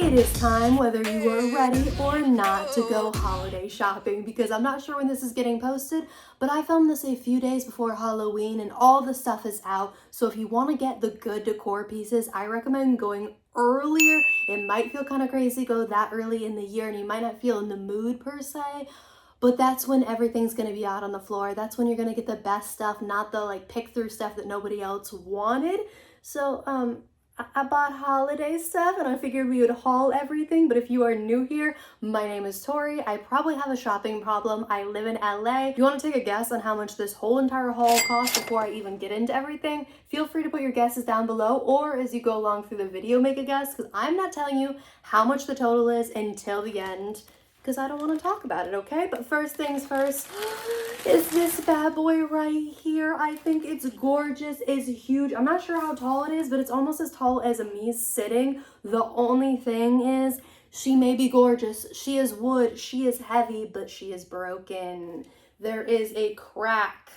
It is time, whether you are ready or not, to go holiday shopping, because I'm not sure when this is getting posted, but I filmed this a few days before Halloween and all the stuff is out. So if you want to get the good decor pieces, I recommend going earlier. It might feel kind of crazy to go that early in the year and you might not feel in the mood per se, but that's when everything's going to be out on the floor. That's when you're going to get the best stuff, not the like pick through stuff that nobody else wanted. So I bought holiday stuff and I figured we would haul everything, but if you are new here, my name is Tori. I probably have a shopping problem. I live in LA. If you want to take a guess on how much this whole entire haul costs before I even get into everything, feel free to put your guesses down below, or as you go along through the video, make a guess, because I'm not telling you how much the total is until the end, because I don't want to talk about it, okay? But first things first, is this bad boy right here. I think it's gorgeous. It's huge. I'm not sure how tall it is, but it's almost as tall as me sitting. The only thing is, she may be gorgeous. She is wood. She is heavy, but she is broken. There is a crack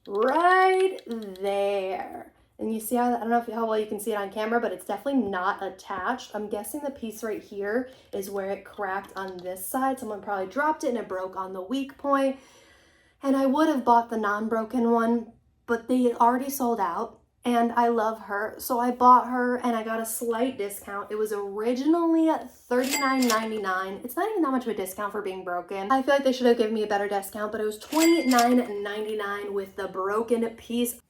right there. And you see how, I don't know how well you can see it on camera, but it's definitely not attached. I'm guessing the piece right here is where it cracked on this side. Someone probably dropped it and it broke on the weak point. And I would have bought the non-broken one, but they already sold out and I love her. So I bought her and I got a slight discount. It was originally at $39.99. It's not even that much of a discount for being broken. I feel like they should have given me a better discount, but it was $29.99 with the broken piece.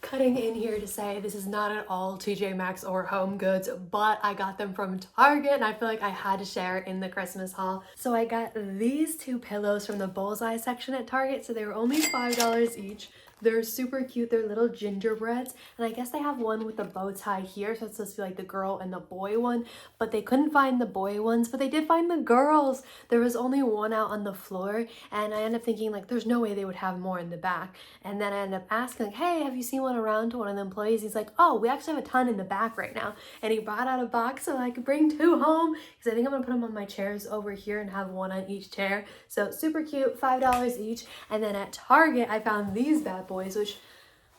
Cutting in here to say this is not at all TJMaxx or HomeGoods, but I got them from Target and I feel like I had to share it in the Christmas haul. So I got these two pillows from the Bullseye section at Target. So they were only $5 each. They're super cute. They're little gingerbreads. And I guess they have one with the bow tie here. So it's supposed to be like the girl and the boy one. But they couldn't find the boy ones, but they did find the girls. There was only one out on the floor. And I ended up thinking like, there's no way they would have more in the back. And then I ended up asking like, hey, have you seen one around, to one of the employees? He's like, oh, we actually have a ton in the back right now. And he brought out a box so I could bring two home. Because I think I'm going to put them on my chairs over here and have one on each chair. So super cute, $5 each. And then at Target, I found these bad boys, which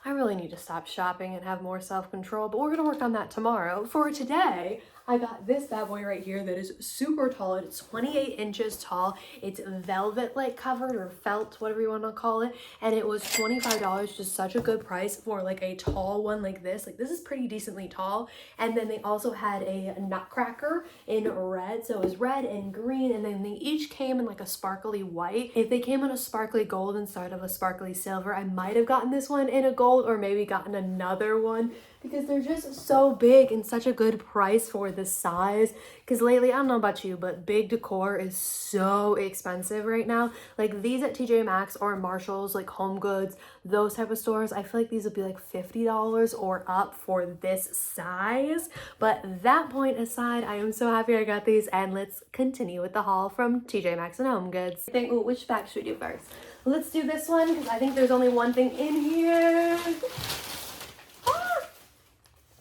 I really need to stop shopping and have more self-control, but we're gonna work on that tomorrow. For today, I got this bad boy right here that is super tall. It's 28 inches tall. It's velvet like covered, or felt, whatever you want to call it. And it was $25, just such a good price for like a tall one like this. Like this is pretty decently tall. And then they also had a nutcracker in red. So it was red and green. And then they each came in like a sparkly white. If they came in a sparkly gold instead of a sparkly silver, I might have gotten this one in a gold, or maybe gotten another one, because they're just so big and such a good price for the size. Because lately, I don't know about you, but big decor is so expensive right now. Like these at TJMaxx or Marshall's, like HomeGoods, those type of stores, I feel like these would be like $50 or up for this size. But that point aside, I am so happy I got these, and let's continue with the haul from TJMaxx and HomeGoods. I think, ooh, which bag should we do first? Let's do this one, because I think there's only one thing in here.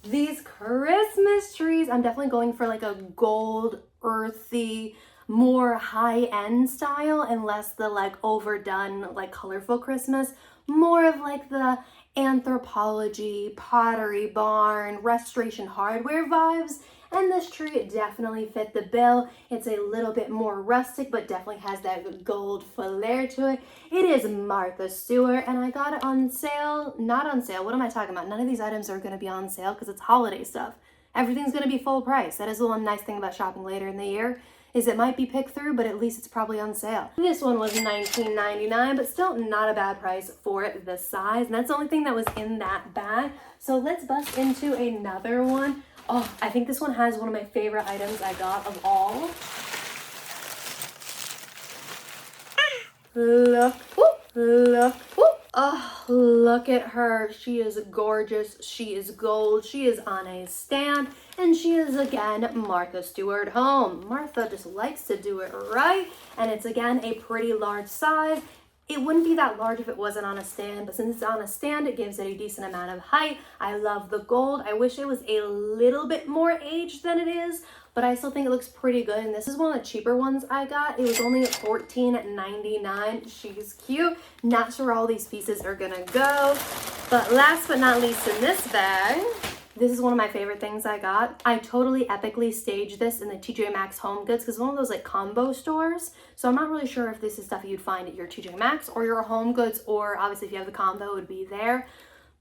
These Christmas trees, I'm definitely going for like a gold, earthy, more high-end style, and less the like overdone, like colorful Christmas. More of like the Anthropologie, Pottery Barn, Restoration Hardware vibes. And this tree definitely fit the bill. It's a little bit more rustic, but definitely has that gold flair to it. It is Martha Stewart, and I got it on sale. Not on sale. What am I talking about? None of these items are going to be on sale because it's holiday stuff. Everything's going to be full price. That is the one nice thing about shopping later in the year, is it might be picked through, but at least it's probably on sale. This one was $19.99, but still not a bad price for it, the size. And that's the only thing that was in that bag. So let's bust into another one. Oh, I think this one has one of my favorite items I got of all. Look, whoop, look, whoop. Oh, look at her. She is gorgeous. She is gold. She is on a stand. And she is, again, Martha Stewart home. Martha just likes to do it right. And it's, again, a pretty large size. It wouldn't be that large if it wasn't on a stand, but since it's on a stand, it gives it a decent amount of height. I love the gold. I wish it was a little bit more aged than it is, but I still think it looks pretty good. And this is one of the cheaper ones I got. It was only at $14.99. She's cute. Not sure where all these pieces are gonna go. But last but not least in this bag, This is one of my favorite things I got. I totally epically staged this in the TJMaxx HomeGoods because one of those like combo stores. So I'm not really sure if this is stuff you'd find at your TJMaxx or your HomeGoods, or obviously if you have the combo, it would be there.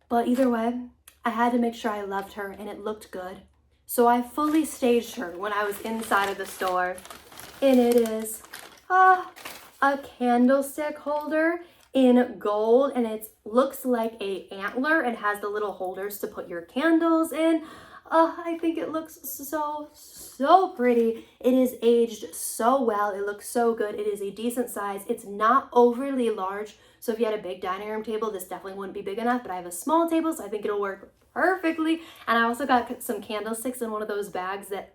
But either way, I had to make sure I loved her and it looked good. So I fully staged her when I was inside of the store. And it is a candlestick holder in gold, and it looks like a antler and has the little holders to put your candles in. I think it looks so pretty. It is aged so well. It looks so good. It is a decent size. It's not overly large, so if you had a big dining room table, this definitely wouldn't be big enough, but I have a small table, so I think it'll work perfectly. And I also got some candlesticks in one of those bags that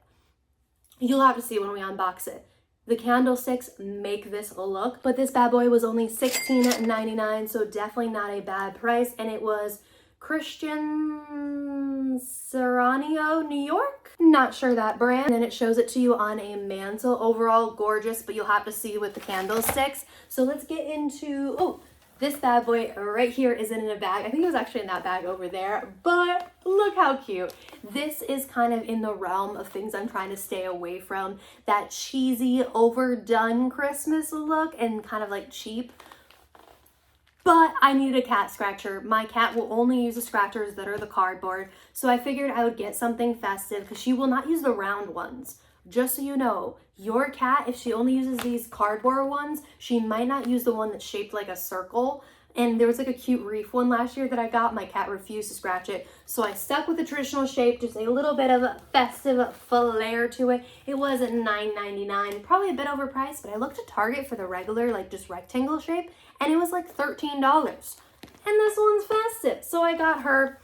you'll have to see when we unbox it. The candlesticks make this look, but this bad boy was only $16.99, so definitely not a bad price. And it was Christian Serrano, New York? Not sure that brand. And it shows it to you on a mantle. Overall gorgeous, but you'll have to see with the candlesticks. So let's get into, oh, this bad boy right here isn't in a bag. I think it was actually in that bag over there, but look how cute. This is kind of in the realm of things I'm trying to stay away from. That cheesy, overdone Christmas look and kind of like cheap. But I needed a cat scratcher. My cat will only use the scratchers that are the cardboard. So I figured I would get something festive because she will not use the round ones. Just so you know, your cat, if she only uses these cardboard ones, she might not use the one that's shaped like a circle. And there was like a cute reef one last year that I got. My cat refused to scratch it. So I stuck with the traditional shape, just a little bit of a festive flair to it. It was at $9.99, probably a bit overpriced, but I looked at Target for the regular, like just rectangle shape, and it was like $13. And this one's festive. So I got her,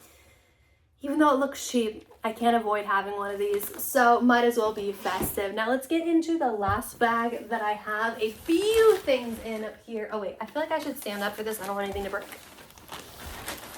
even though it looks cheap, I can't avoid having one of these, so might as well be festive. Now let's get into the last bag that I have a few things in up here. Oh wait, I feel like I should stand up for this. I don't want anything to break.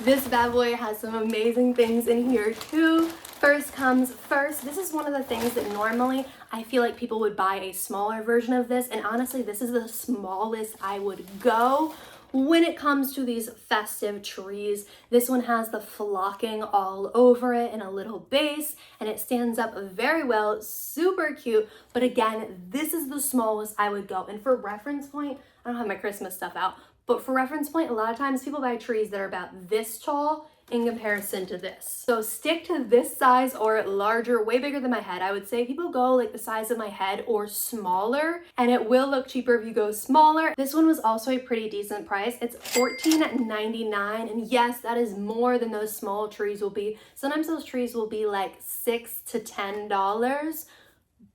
This bad boy has some amazing things in here too. First comes first. This is one of the things that normally I feel like people would buy a smaller version of this, and honestly, this is the smallest I would go. When it comes to these festive trees, this one has the flocking all over it in a little base, and it stands up very well, super cute. But again, this is the smallest I would go. And for reference point, I don't have my Christmas stuff out, but for reference point, a lot of times people buy trees that are about this tall in comparison to this. So stick to this size or larger, way bigger than my head. I would say people go like the size of my head or smaller, and it will look cheaper if you go smaller. This one was also a pretty decent price. It's $14.99, and yes, that is more than those small trees will be. Sometimes those trees will be like $6 to $10.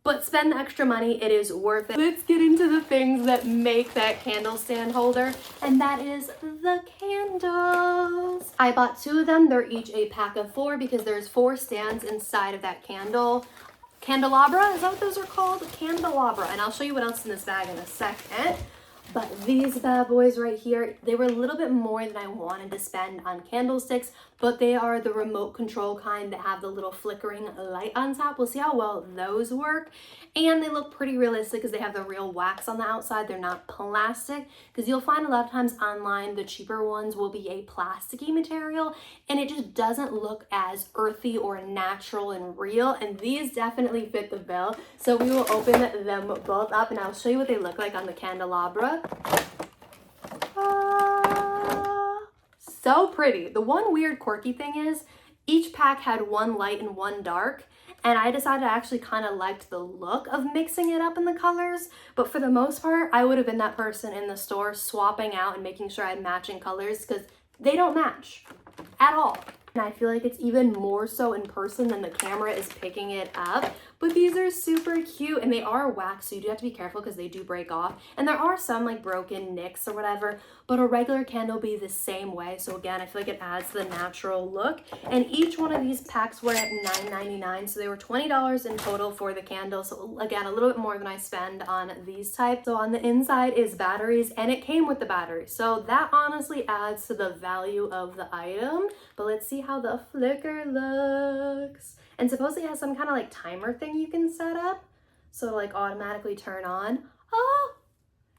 But spend the extra money, it is worth it. Let's get into the things that make that candle stand holder, and that is the candles. I bought 2 of them. They're each a pack of 4 because there's 4 stands inside of that candelabra. Is that what those are called? Candelabra. And I'll show you what else in this bag in a second. But these bad boys right here, they were a little bit more than I wanted to spend on candlesticks, but they are the remote control kind that have the little flickering light on top. We'll see how well those work. And they look pretty realistic because they have the real wax on the outside. They're not plastic, because you'll find a lot of times online the cheaper ones will be a plasticky material, and it just doesn't look as earthy or natural and real. And these definitely fit the bill. So we will open them both up and I'll show you what they look like on the candelabra. So pretty. The one weird quirky thing is each pack had one light and one dark, and I decided I actually kind of liked the look of mixing it up in the colors, but for the most part I would have been that person in the store swapping out and making sure I had matching colors, because they don't match at all. And I feel like it's even more so in person than the camera is picking it up. But these are super cute, and they are wax, so you do have to be careful because they do break off. And there are some like broken nicks or whatever, but a regular candle will be the same way. So again, I feel like it adds the natural look. And each one of these packs were at $9.99, so they were $20 in total for the candle. So again, a little bit more than I spend on these types. So on the inside is batteries, and it came with the battery. So that honestly adds to the value of the item. But let's see how the flicker looks. And supposedly it has some kind of like timer thing you can set up, so it'll like automatically turn on. Oh,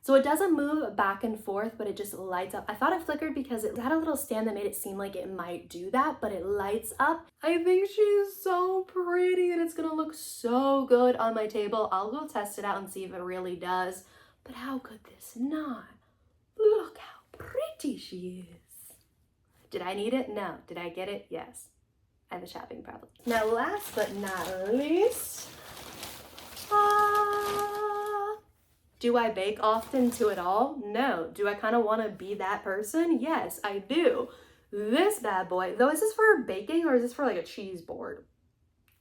So it doesn't move back and forth, but it just lights up. I thought it flickered because it had a little stand that made it seem like it might do that, but it lights up. I think she's so pretty and it's gonna look so good on my table. I'll go test it out and see if it really does. But how could this not? Look how pretty she is. Did I need it? No. Did I get it? Yes. I have a shopping problem. Now, last but not least, do I bake often to it all? No. Do I kind of want to be that person? Yes, I do. This bad boy, though, is this for baking or is this for like a cheese board?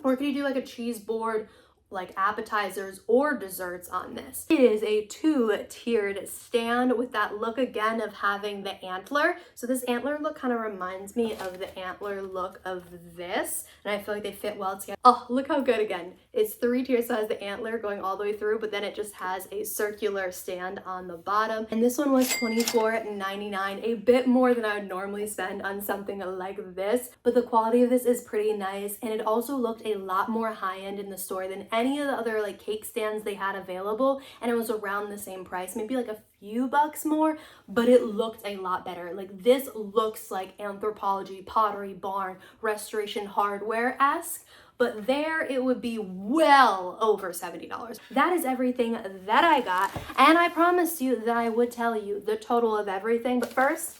Or could you do like a cheese board, like appetizers or desserts on this? It is a 2-tiered stand with that look again of having the antler. So this antler look kind of reminds me of the antler look of this, and I feel like they fit well together. Oh, look how good again. It's 3 tiers, so it has the antler going all the way through, but then it just has a circular stand on the bottom. And this one was $24.99, a bit more than I would normally spend on something like this, but the quality of this is pretty nice, and it also looked a lot more high-end in the store than any of the other like cake stands they had available, and it was around the same price, maybe like a few bucks more, but it looked a lot better. Like this looks like Anthropologie, Pottery Barn, Restoration Hardware-esque, but there it would be well over $70. That is everything that I got, and I promised you that I would tell you the total of everything, but first,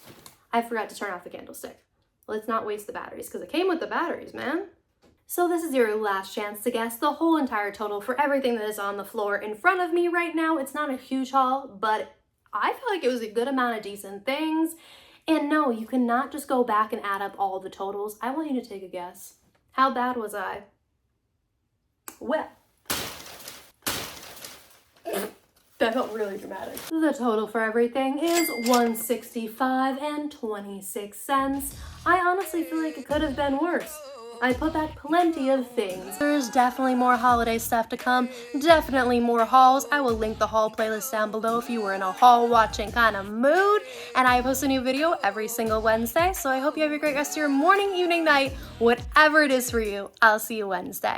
I forgot to turn off the candlestick. Let's not waste the batteries, because it came with the batteries, man. So this is your last chance to guess the whole entire total for everything that is on the floor in front of me right now. It's not a huge haul, but I feel like it was a good amount of decent things. And no, you cannot just go back and add up all the totals. I want you to take a guess. How bad was I? Well, that felt really dramatic. The total for everything is $165.26. I honestly feel like it could have been worse. I put back plenty of things. There's definitely more holiday stuff to come, definitely more hauls. I will link the haul playlist down below if you were in a haul watching kind of mood. And I post a new video every single Wednesday, so I hope you have a great rest of your morning, evening, night, whatever it is for you. I'll see you Wednesday.